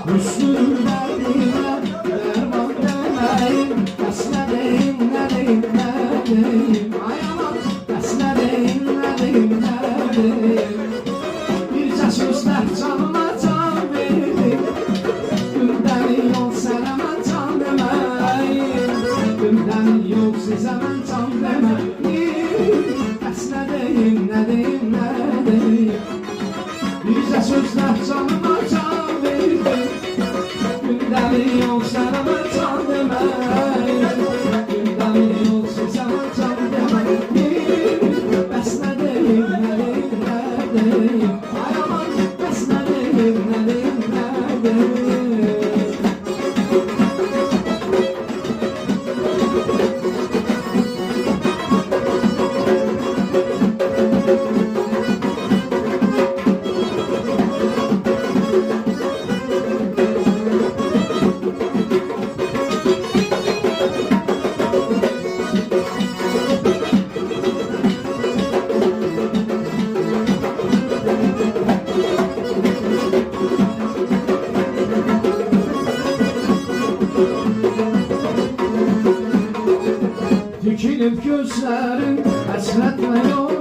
Hüsnü derdine derman demeyim. Bəs nə deyim, nə deyim, nə deyim. Ay aman, bəs nə deyim, nə deyim, nə deyim. Bircə sözlər canıma can verdi. Gündən yol sənə mən can deməyim. Gündən yol sizə mən can deməyim. Bəs nə deyim, nə deyim, nə deyim. Bircə sözlər canıma can verdi. Gündən yol sənə mən can deməyim. Gündən yol sizə mən can deməyim. Bəs nə deyim, nə deyim, nə deyim. Ay aman, bəs nə deyim, nə deyim, nə deyim. Dikilib gözlərin həsrətlə yol